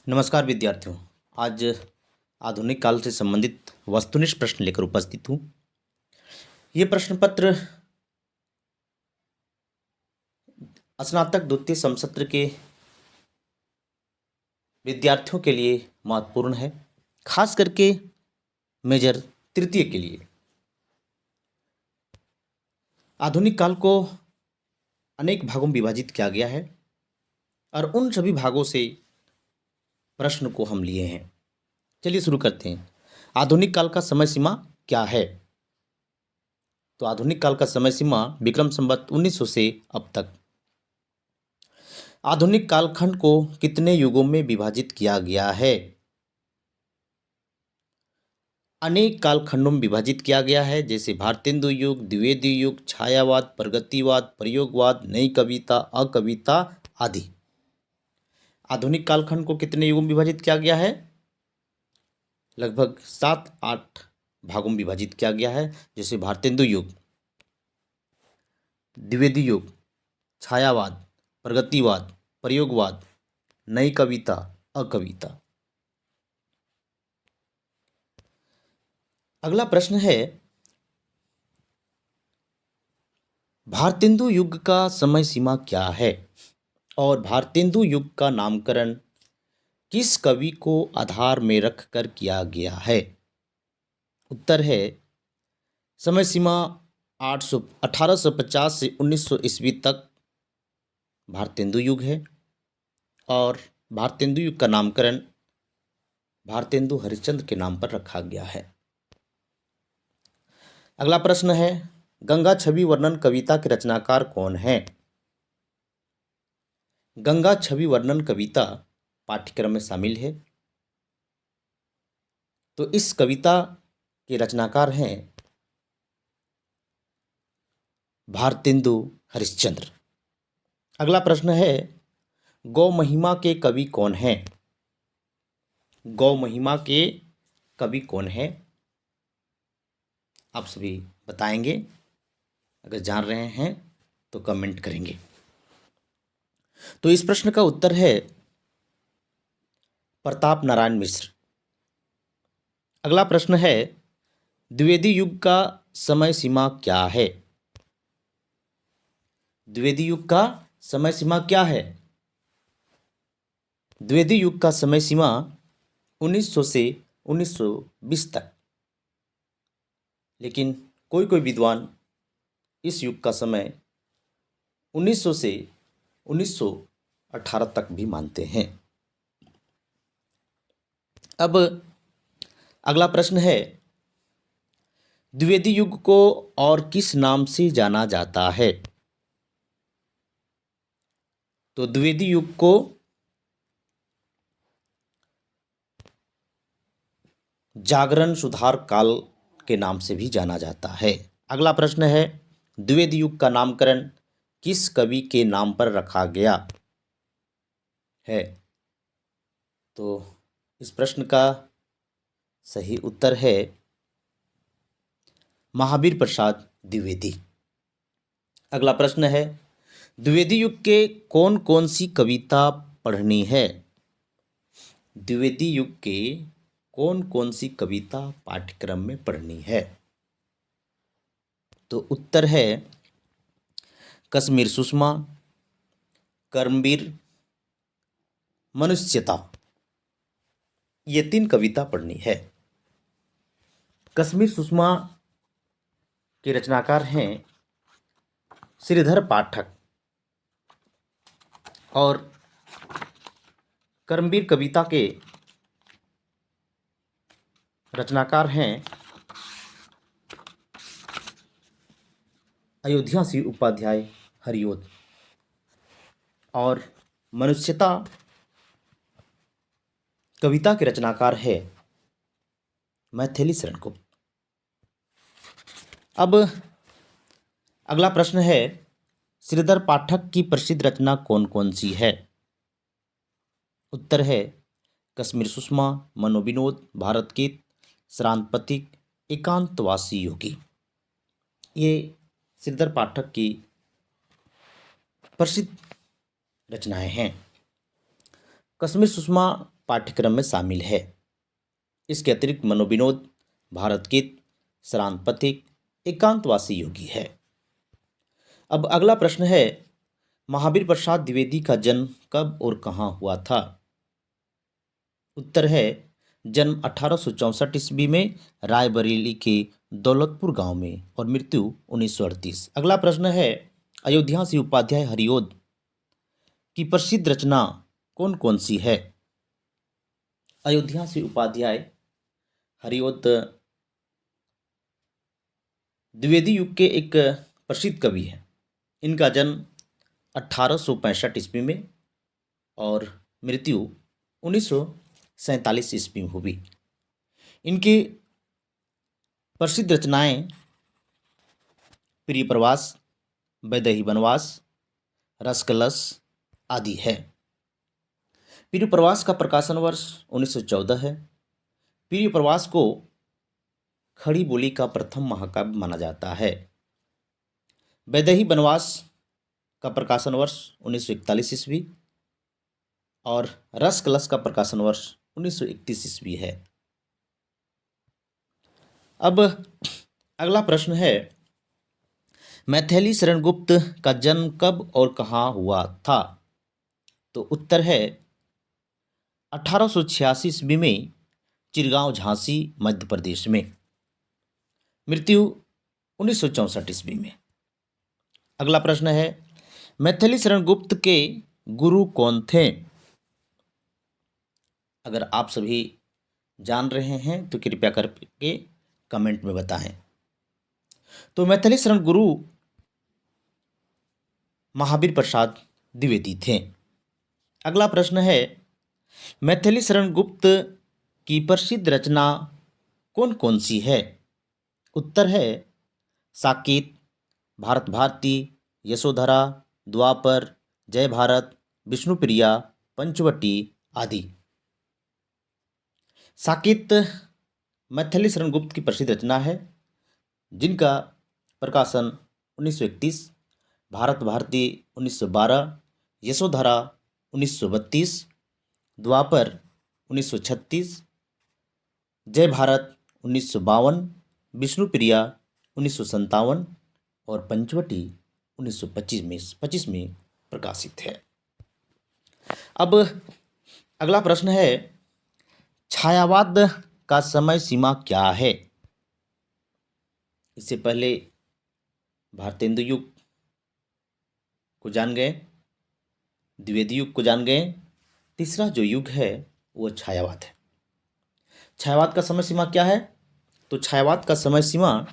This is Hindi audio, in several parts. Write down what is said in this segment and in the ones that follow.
नमस्कार विद्यार्थियों। आज आधुनिक काल से संबंधित वस्तुनिष्ठ प्रश्न लेकर उपस्थित हूँ। ये प्रश्न पत्र स्नातक द्वितीय समसत्र के विद्यार्थियों के लिए महत्वपूर्ण है, खास करके मेजर तृतीय के लिए। आधुनिक काल को अनेक भागों में विभाजित किया गया है और उन सभी भागों से प्रश्न को हम लिए हैं। चलिए शुरू करते हैं। आधुनिक काल का समय सीमा क्या है? तो आधुनिक काल का समय सीमा विक्रम संवत 1900 से अब तक। आधुनिक कालखंड को कितने युगों में विभाजित किया गया है? अनेक कालखंडों में विभाजित किया गया है, जैसे भारतेंदु युग, द्विवेदी युग, छायावाद, प्रगतिवाद, प्रयोगवाद, नई कविता, अकविता आदि। आधुनिक कालखंड को कितने युगों में विभाजित किया गया है? लगभग 7-8 भागों में विभाजित किया गया है, जैसे भारतेंदु युग, द्विवेदी युग, छायावाद, प्रगतिवाद, प्रयोगवाद, नई कविता, अकविता। अगला प्रश्न है, भारतेंदु युग का समय सीमा क्या है और भारतेंदु युग का नामकरण किस कवि को आधार में रखकर किया गया है? उत्तर है, समय सीमा 1850 से 1900 ईस्वी तक भारतेंदु युग है और भारतेंदु युग का नामकरण भारतेंदु हरिश्चंद्र के नाम पर रखा गया है। अगला प्रश्न है, गंगा छवि वर्णन कविता के रचनाकार कौन है? गंगा छवि वर्णन कविता पाठ्यक्रम में शामिल है। तो इस कविता के रचनाकार हैं भारतेंदु हरिश्चंद्र। अगला प्रश्न है, गौ महिमा के कवि कौन हैं? गौ महिमा के कवि कौन है? आप सभी बताएंगे। अगर जान रहे हैं तो कमेंट करेंगे। तो इस प्रश्न का उत्तर है प्रताप नारायण मिश्र। अगला प्रश्न है, द्विवेदी युग का समय सीमा क्या है? द्विवेदी युग का समय सीमा क्या है? द्विवेदी युग का समय सीमा 1900 से 1920 तक। लेकिन कोई कोई विद्वान इस युग का समय 1900 से 1918 तक भी मानते हैं। अब अगला प्रश्न है, द्विवेदी युग को और किस नाम से जाना जाता है? तो द्विवेदी युग को जागरण सुधार काल के नाम से भी जाना जाता है। अगला प्रश्न है, द्विवेदी युग का नामकरण किस कवि के नाम पर रखा गया है? तो इस प्रश्न का सही उत्तर है महावीर प्रसाद द्विवेदी। अगला प्रश्न है, द्विवेदी युग के कौन कौन सी कविता पढ़नी है? द्विवेदी युग के कौन कौन सी कविता पाठ्यक्रम में पढ़नी है? तो उत्तर है कश्मीर सुषमा, कर्मवीर, मनुष्यता। ये 3 कविता पढ़नी है। कश्मीर सुषमा के रचनाकार हैं श्रीधर पाठक और कर्मवीर कविता के रचनाकार हैं अयोध्या सिंह उपाध्याय हरिओद और मनुष्यता कविता के रचनाकार है मैथिली शरण गुप्त। अब अगला प्रश्न है, श्रीधर पाठक की प्रसिद्ध रचना कौन कौन सी है? उत्तर है कश्मीर सुषमा, मनोविनोद, भारत गीत, श्रांत पथिक, एकांतवासी योगी। ये श्रीधर पाठक की प्रसिद्ध रचनाएं हैं। कश्मीर सुषमा पाठ्यक्रम में शामिल है। इसके अतिरिक्त मनोविनोद, भारत गीत, श्रांत पथिक, एकांतवासी योगी है। अब अगला प्रश्न है, महावीर प्रसाद द्विवेदी का जन्म कब और कहाँ हुआ था? उत्तर है, जन्म 1864 ईस्वी में रायबरेली के दौलतपुर गांव में और मृत्यु 1938। अगला प्रश्न है, अयोध्या से उपाध्याय हरिओद की प्रसिद्ध रचना कौन कौन सी है? अयोध्या से उपाध्याय हरिओद द्विवेदी युग के एक प्रसिद्ध कवि हैं। इनका जन्म 1865 ईस्वी में और मृत्यु 1947 ईस्वी में हुई। इनकी प्रसिद्ध रचनाएं प्रिय प्रवास, वैदेही वनवास, रसकलश आदि है। प्रिय प्रवास का प्रकाशन वर्ष 1914 है। प्रिय प्रवास को खड़ी बोली का प्रथम महाकाव्य माना जाता है। वैदेही वनवास का प्रकाशन वर्ष 1941 ईस्वी और रसकलश का प्रकाशन वर्ष 1931 ईस्वी है। अब अगला प्रश्न है, मैथिली शरण गुप्त का जन्म कब और कहाँ हुआ था? तो उत्तर है, 1886 ईस्वी में चिरगांव, झांसी, मध्य प्रदेश में। मृत्यु 1964 ईस्वी में। अगला प्रश्न है, मैथिली शरण गुप्त के गुरु कौन थे? अगर आप सभी जान रहे हैं तो कृपया करके कमेंट में बताएं। तो मैथिली शरण गुरु महावीर प्रसाद द्विवेदी थे। अगला प्रश्न है, मैथिली शरण गुप्त की प्रसिद्ध रचना कौन कौन सी है? उत्तर है, साकेत, भारत भारती, यशोधरा, द्वापर, जय भारत, विष्णुप्रिया, पंचवटी आदि। साकेत मैथिली शरण गुप्त की प्रसिद्ध रचना है, जिनका प्रकाशन 1931, भारत भारती 1912, यशोधरा 1932, द्वापर 1936, जय भारत 1952, विष्णुप्रिया 1957 और पंचवटी 1925 में प्रकाशित है। अब अगला प्रश्न है, छायावाद का समय सीमा क्या है? इससे पहले भारतेंदु युग को जान गए, द्विवेदी युग को जान गए। तीसरा जो युग है वो छायावाद है। छायावाद का समय सीमा क्या है? तो छायावाद का समय सीमा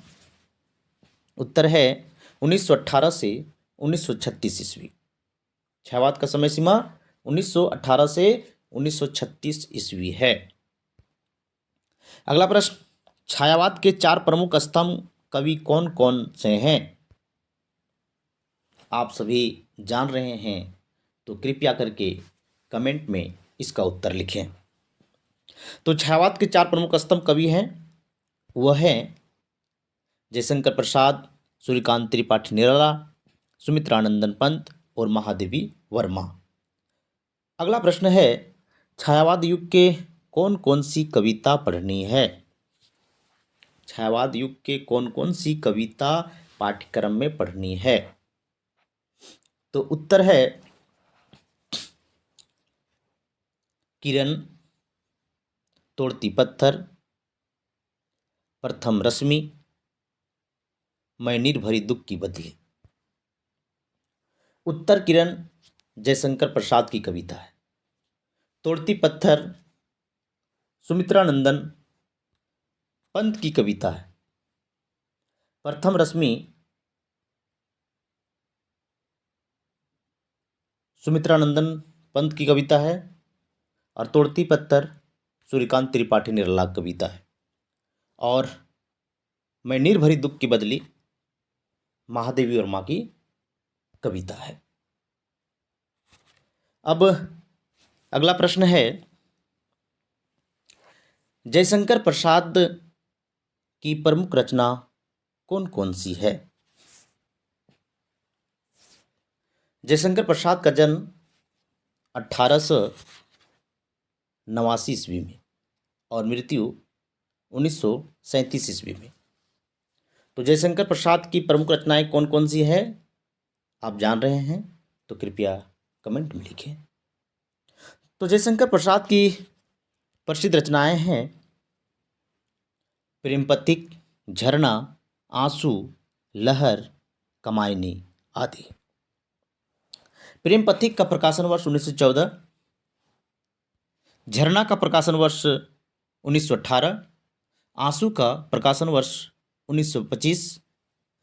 उत्तर है 1918 से 1936 ईस्वी। छायावाद का समय सीमा 1918 से 1936 ईस्वी है। अगला प्रश्न, छायावाद के 4 प्रमुख स्तंभ कवि कौन कौन से हैं? आप सभी जान रहे हैं तो कृपया करके कमेंट में इसका उत्तर लिखें। तो छायावाद के 4 प्रमुख स्तंभ कवि हैं, वह हैं जयशंकर प्रसाद, सूर्यकांत त्रिपाठी निराला, सुमित्रानंदन पंत और महादेवी वर्मा। अगला प्रश्न है, छायावाद युग के कौन कौन सी कविता पढ़नी है? छायावाद युग के कौन कौन सी कविता पाठ्यक्रम में पढ़नी है? तो उत्तर है, किरण, तोड़ती पत्थर, प्रथम रश्मि, मैं निर्भरी दुख की बदली। उत्तर किरण जयशंकर प्रसाद की कविता है। तोड़ती पत्थर सुमित्रानंदन पंत की कविता है। प्रथम रश्मि सुमित्रानंदन पंत की कविता है और तोड़ती पत्थर सूर्यकांत त्रिपाठी निराला की कविता है। और मैं निर्भरी दुख की बदली महादेवी वर्मा की कविता है। अब अगला प्रश्न है, जयशंकर प्रसाद की प्रमुख रचना कौन कौन सी है? जयशंकर प्रसाद का जन्म 1849 ईस्वी में और मृत्यु 1937 ईस्वी में। तो जयशंकर प्रसाद की प्रमुख रचनाएं कौन कौन सी है, आप जान रहे हैं तो कृपया कमेंट में लिखें। तो जयशंकर प्रसाद की प्रसिद्ध रचनाएं हैं प्रेम पथिक, झरना, आंसू, लहर, कमायनी आदि। प्रेम पथिक का प्रकाशन वर्ष 1914, झरना का प्रकाशन वर्ष 1918, आंसू का प्रकाशन वर्ष 1925,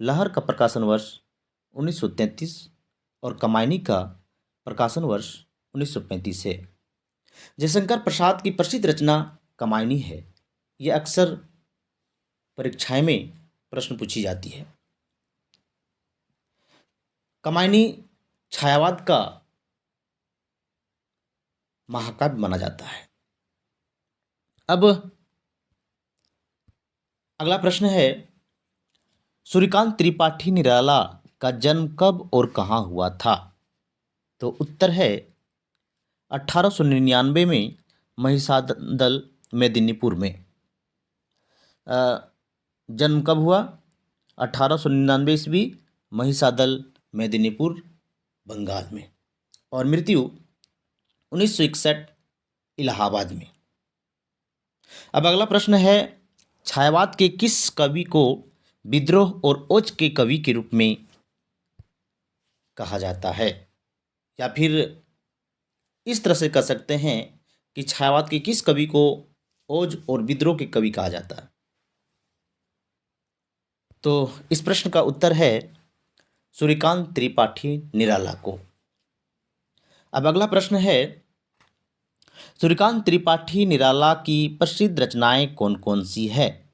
लहर का प्रकाशन वर्ष 1933 और कमायनी का प्रकाशन वर्ष 1935 है। जयशंकर प्रसाद की प्रसिद्ध रचना कमायनी है। यह अक्सर परीक्षाएं में प्रश्न पूछी जाती है। कमायनी छायावाद का महाकाव्य माना जाता है। अब अगला प्रश्न है, सूर्यकांत त्रिपाठी निराला का जन्म कब और कहाँ हुआ था? तो उत्तर है 1899 में महिषादल मेदिनीपुर में। जन्म कब हुआ? 1899 ईस्वी, महिषादल मेदिनीपुर, बंगाल में और मृत्यु 1961 इलाहाबाद में। अब अगला प्रश्न है, छायावाद के किस कवि को विद्रोह और ओज के कवि के रूप में कहा जाता है? या फिर इस तरह से कह सकते हैं कि छायावाद के किस कवि को ओज और विद्रोह के कवि कहा जाता है? तो इस प्रश्न का उत्तर है सूर्यकांत त्रिपाठी निराला को। अब अगला प्रश्न है, सूर्यकांत त्रिपाठी निराला की प्रसिद्ध रचनाएं कौन कौन सी है?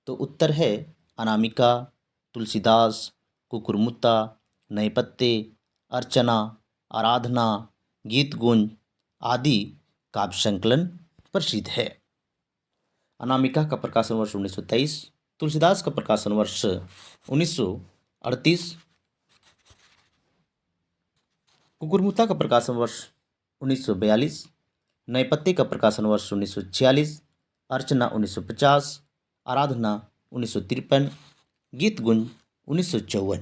तो उत्तर है अनामिका, तुलसीदास, कुकुरमुत्ता, नए पत्ते, अर्चना, आराधना, गीत गुंज आदि काव्य संकलन प्रसिद्ध है। अनामिका का प्रकाशन वर्ष 1923, तुलसीदास का प्रकाशन वर्ष 1938, कुकुरमुत्ता का प्रकाशन वर्ष 1942, नए पत्ते का प्रकाशन वर्ष 1946, अर्चना 1950, आराधना 1953, गीत गुंज 1954।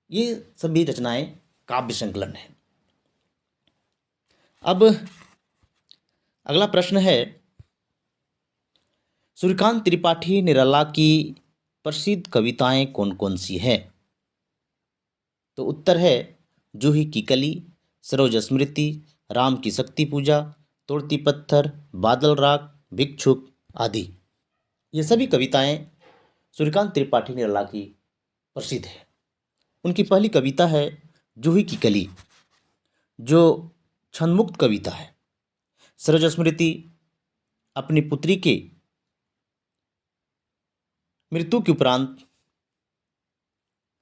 ये सभी रचनाएं काव्य संकलन है। अब अगला प्रश्न है, सूर्यकांत त्रिपाठी निराला की प्रसिद्ध कविताएं कौन कौन सी हैं? तो उत्तर है जूही की कली, सरोज स्मृति, राम की शक्ति पूजा, तोड़ती पत्थर, बादल राग, भिक्षुक आदि। ये सभी कविताएं सूर्यकांत त्रिपाठी निराला की प्रसिद्ध है। उनकी पहली कविता है जूही की कली, जो छंदमुक्त कविता है। सरोज स्मृति अपनी पुत्री के मृत्यु के उपरांत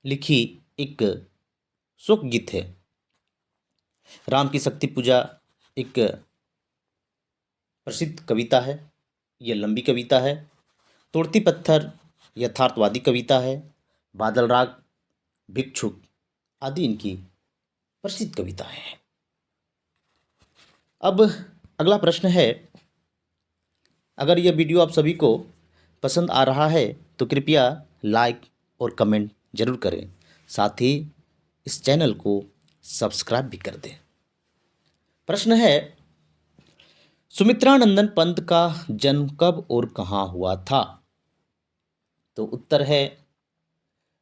लिखी एक शोक गीत है। राम की शक्ति पूजा एक प्रसिद्ध कविता है, यह लंबी कविता है। तोड़ती पत्थर यथार्थवादी कविता है। बादल राग, भिक्षुक आदि इनकी प्रसिद्ध कविताएं हैं। अब अगला प्रश्न है, अगर यह वीडियो आप सभी को पसंद आ रहा है तो कृपया लाइक और कमेंट जरूर करें, साथ ही इस चैनल को सब्सक्राइब भी कर दें। प्रश्न है, सुमित्रानंदन पंत का जन्म कब और कहाँ हुआ था? तो उत्तर है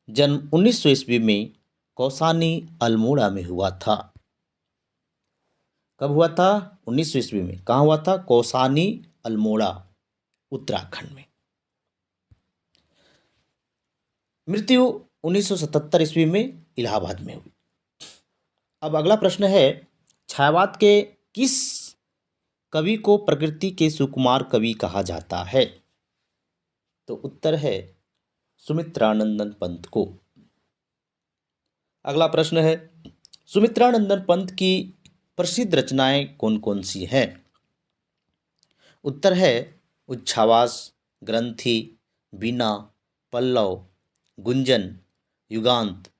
जन्म 1900 ईस्वी में कौसानी अल्मोड़ा में हुआ था। कब हुआ था? 1900 ईस्वी में। कहाँ हुआ था? कौसानी अल्मोड़ा, उत्तराखंड में। मृत्यु 1977 ईस्वी में इलाहाबाद में हुई। अब अगला प्रश्न है, छायावाद के किस कवि को प्रकृति के सुकुमार कवि कहा जाता है? तो उत्तर है सुमित्रानंदन पंत को। अगला प्रश्न है, सुमित्रानंदन पंत की प्रसिद्ध रचनाएं कौन कौन सी हैं? उत्तर है उच्छ्वास, ग्रंथि, वीणा, पल्लव, गुंजन, युगांत,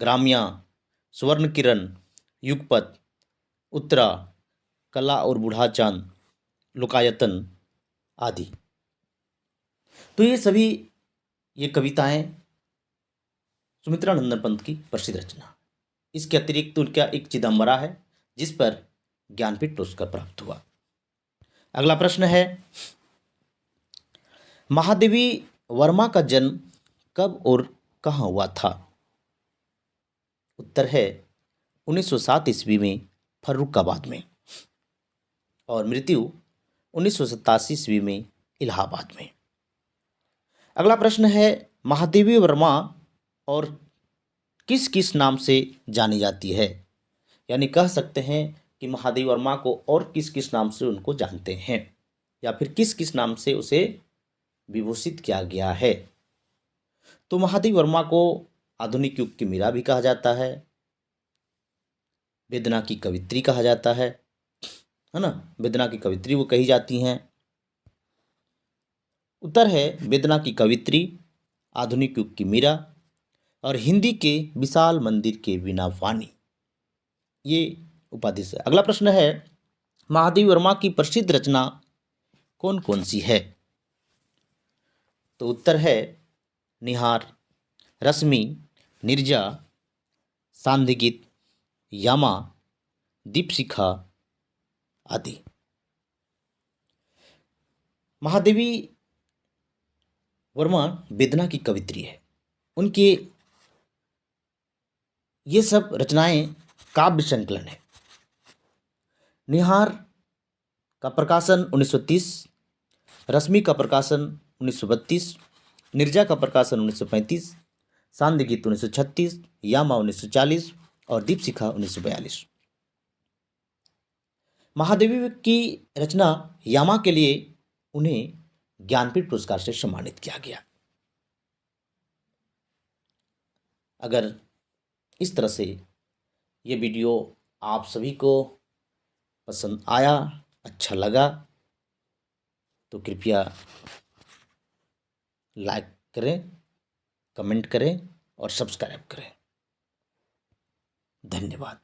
ग्राम्या, स्वर्ण किरण, युगपत, उत्तरा, कला और बूढ़ा चांद, लोकायतन आदि। तो ये कविताएं सुमित्रा नंदन पंत की प्रसिद्ध रचना। इसके अतिरिक्त उनका एक चिदम्बरा है जिस पर ज्ञानपीठ पुरस्कार प्राप्त हुआ। अगला प्रश्न है, महादेवी वर्मा का जन्म कब और कहाँ हुआ था? उत्तर है 1907 ईस्वी में फर्रुखाबाद में और मृत्यु 1987 ईस्वी में इलाहाबाद में। अगला प्रश्न है, महादेवी वर्मा और किस किस नाम से जानी जाती है? यानी कह सकते हैं कि महादेवी वर्मा को और किस किस नाम से उनको जानते हैं या फिर किस किस नाम से उसे विभूषित किया गया है। तो महादेवी वर्मा को आधुनिक युग की मीरा भी कहा जाता है, वेदना की कवित्री कहा जाता है ना, वेदना की कवित्री वो कही जाती हैं। उत्तर है वेदना की कवित्री, आधुनिक युग की मीरा और हिंदी के विशाल मंदिर के वीणा वाणी, ये उपाधि से। अगला प्रश्न है, महादेवी वर्मा की प्रसिद्ध रचना कौन कौन सी है? तो उत्तर है निहार, रश्मि, निर्जा, सांध्य गीत, यामा, दीपशिखा आदि। महादेवी वर्मा वेदना की कवित्री है। उनके ये सब रचनाएं काव्य संकलन है। निहार का प्रकाशन 1930, रश्मि का प्रकाशन 1932, निर्जा का प्रकाशन 1935, सांध्य गीत 1936, यामा 1940 और दीपशिखा 1942। महादेवी की रचना यामा के लिए उन्हें ज्ञानपीठ पुरस्कार से सम्मानित किया गया। अगर इस तरह से ये वीडियो आप सभी को पसंद आया, अच्छा लगा, तो कृपया लाइक करें, कमेंट करें और सब्सक्राइब करें। धन्यवाद।